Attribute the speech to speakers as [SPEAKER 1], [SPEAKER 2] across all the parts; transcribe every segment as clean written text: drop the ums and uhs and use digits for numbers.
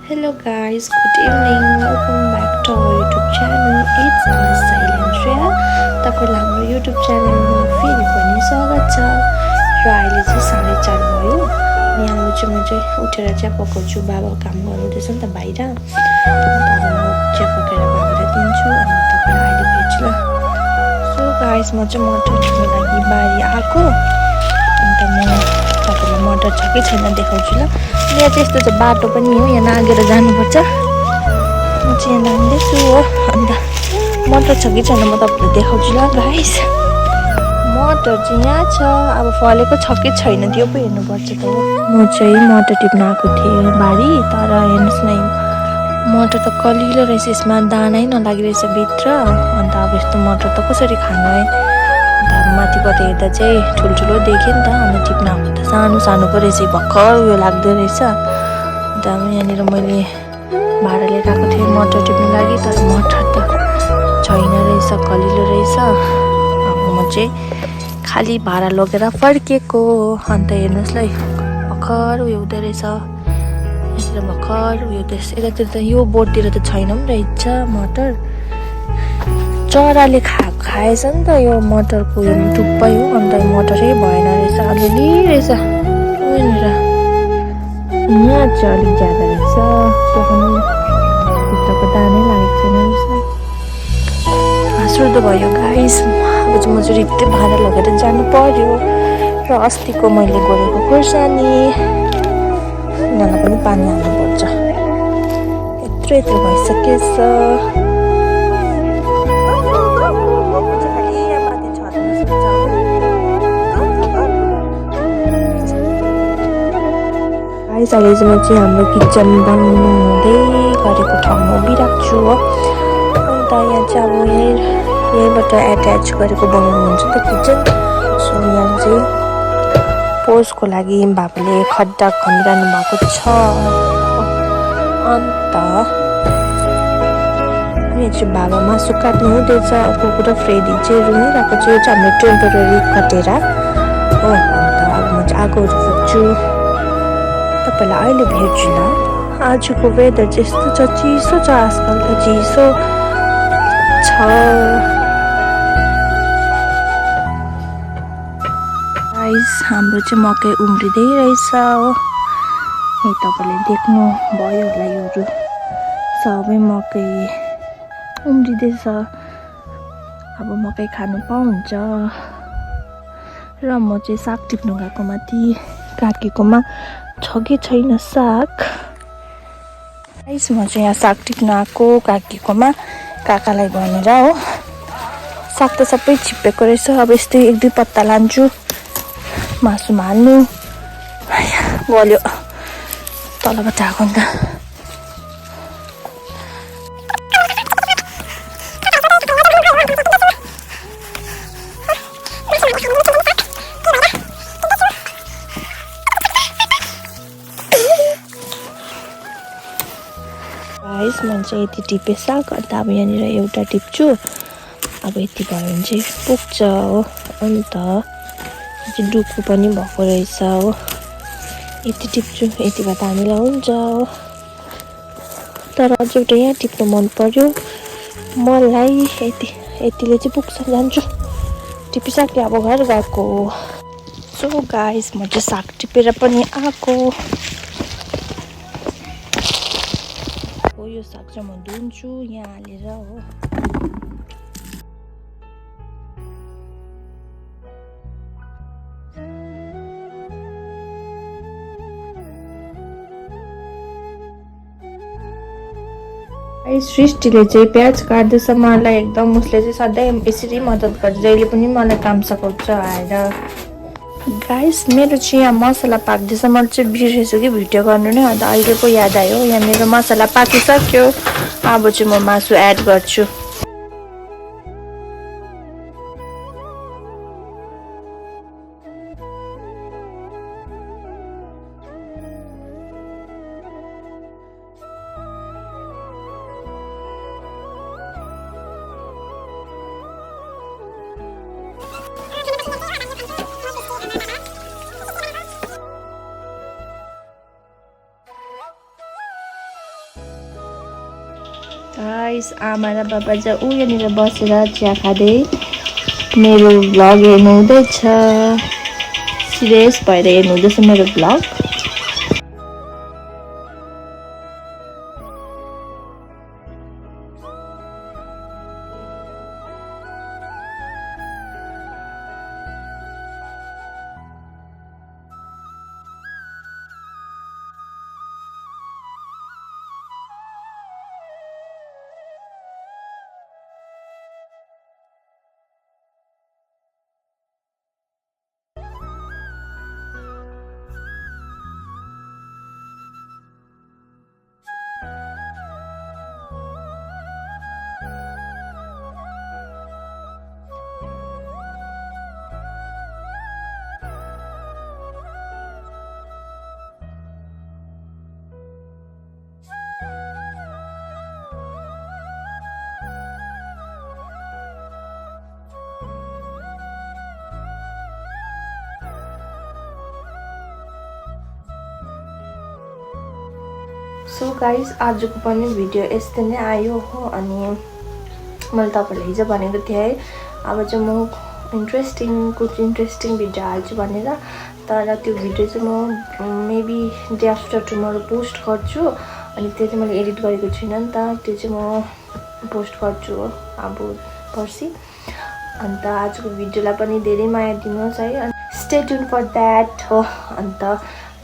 [SPEAKER 1] Hello guys, good evening. Welcome back to our YouTube channel. It's Silent Shreya. तपाईलाई हाम्रो YouTube च्यानलमा फेरि पनि स्वागत छ। र अहिले चाहिँ 4:30 भयो। अनि अब चाहिँ म चाहिँ उठेर चिया पकाउँछु। बाबा काम गर्नुहुँदैछ नि त बाहिर। अब म चिया पकाएर बाबालाई दिन्छु अनि तपाईलाई अहिले भेट्छु ल। सो गाइस म चाहिँ मटर छिर्नु लागि बारी आएको। अन्त म तपाईलाई मटर छ कि छैन देखाउँछु ल। यहाँ चाहिँ यस्तो चाहिँ बाटो पनि हो, यहाँ नागेर जानुपर्छ। म चाहिँ यहाँ नाग्दैछु हो। अन्त मटर छ कि छैन म तपाईँलाई देखाउँछु ल गाइस। मटर चाहिँ यहाँ छ, अब फलेको छ कि छैन त्यो पो हेर्नुपर्छ त हो। म चाहिँ मटर टिप्न आएको थिएँ बारी, तर हेर्नुहोस् न मटर त कलिलो रहेछ, यसमा दानै नलागिरहेछ भित्र। अन्त अब यस्तो मटर त कसरी खानु है। अन्त अब माथिबाट हेर्दा चाहिँ ठुल्ठुलो देख्यो नि त, अन्त टिप्न आएको त सानो सानो पो रहेछ, भर्खर उयो लाग्दो रहेछ। अन्त अब यहाँनिर मैले भाडा लिएर आएको थिएँ मटर टिप्नु लागि, तर मटर त छैन रहेछ, कलिलो रहेछ। अब म चाहिँ खालि भाडा लगेर फर्केको। अन्त हेर्नुहोस् ल भर्खर उयो हुँदो रहेछ, यहाँतिर भर्खर उयो यतातिर त यो बोटतिर त छैन पनि रहेछ मटर। चराले खाएछ नि त यो मटरको उयो थुप्पै हो। अन्त मटरै भएन रहेछ, अलिअलि रहेछ उयोनिर। यहाँ चाहिँ अलिक ज्यादा रहेछ, त्यो पनि भित्रको दानै लागेको छैन रहेछ। हाँसउठ्दो भयो गाइस। अब चाहिँ म चाहिँ रित्तै भाडा लगेर जानु पर्यो। र अस्तिको मैले गरेको खुर्सानी यिनीहरूलाई पनि पानी हाल्नुपर्छ। यत्रो भइसकेछ। गाइस अहिले चाहिँ म चाहिँ हाम्रो किचन बन्नु हुँदै गरेको ठाउँमा उभिरहेको छु हो। अन्त यहाँ चाहिँ अब यहीँबाट एट्याच गरेको बनाउनु हुन्छ नि त किचन। सो यहाँ चाहिँ पोस्टको लागि बाबाले खड्डा खनिरहनु भएको छ। अन्त यहाँ चाहिँ बाबा मासु काट्नु हुँदैछ। कुकुर फ्रेडी चाहिँ रुमिरहेको छ। यो चाहिँ हाम्रो टेम्पोररी कटेर हो। अन्त अब म चाहिँ आगोहरू फुक्छु, तपाईँलाई अहिले भेट्छु ल। आजको वेदर चाहिँ यस्तो छ, चिसो छ, आजकल त चिसो छ। गाइस हाम्रो चाहिँ मकै उम्रिँदै रहेछ हो। यही तपाईँले देख्नु भयो होला, योहरू सबै मकै उम्रिँदैछ। अब मकै खानु पाउँछ। र म चाहिँ साग टिप्नु गएको माथि काकीकोमा छ कि छैन साग। गाइस म चाहिँ यहाँ साग टिप्न आएको काकीकोमा काकालाई भनेर हो। साग त सबै छिप्पेको रहेछ। अब यस्तै 1-2 पत्ता लान्छु मासुमा हाल्नु। गल्यो तलबाट आएको नि त। गाइस म चाहिँ यति टिपेँ साग। अन्त अब यहाँनिर एउटा टिप्छु। अब यति भयो भने चाहिँ पुग्छ हो। अन्त चाहिँ डुकु पनि भएको रहेछ हो। यति टिप्छु, यति भए त हामीलाई हुन्छ हो। तर अझ एउटा यहाँ टिप्नु मन पर्यो मलाई। यतिले चाहिँ पुग्छ, जान्छु। टिपिसकेँ, अब घर गएको। सो गाइस म चाहिँ साग टिपेर पनि आएको। यो साग चाहिँ म धुन्छु यहाँ हालेर हो। सृष्टिले चाहिँ प्याज काट्दैछ मलाई एकदम। उसले चाहिँ सधैँ यसरी मद्दत गर्छ, जहिले पनि मलाई काम सघाउँछ आएर। गाइस मेरो चाहिँ यहाँ मसला पाक्दैछ। म चाहिँ बिर्सेछु कि भिडियो गर्नु नै। अन्त अहिले पो याद आयो, यहाँ मेरो मसला पाकिसक्यो। अब चाहिँ म मासु एड गर्छु। गाइस आमा र बाबा चाहिँ ऊ यहाँनिर बसेर चिया खाँदै मेरो भ्लग हेर्नु हुँदैछ। सिरियस भएर हेर्नु हुँदैछ मेरो भ्लग। सो गाइस आजको पनि भिडियो यस्तै नै आयो हो। अनि मैले तपाईँलाई हिजो भनेको थिएँ है अब चाहिँ म कुछ इन्ट्रेस्टिङ भिडियो हाल्छु भनेर। तर त्यो भिडियो चाहिँ म maybe day after tomorrow post गर्छु। अनि त्यो चाहिँ मैले एडिट गरेको छुइनँ नि त, त्यो चाहिँ म पोस्ट गर्छु अब पर्सि। अन्त आजको भिडियोलाई पनि धेरै माया दिनुहोस् है। अनि स्टे ट्युन फर द्याट हो। अन्त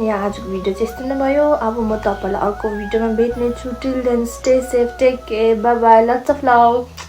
[SPEAKER 1] यहाँ आजको भिडियो चाहिँ यस्तो नै भयो। अब म तपाईँलाई अर्को भिडियोमा भेट्नेछु। Till then stay safe, take care, bye bye, lots of love.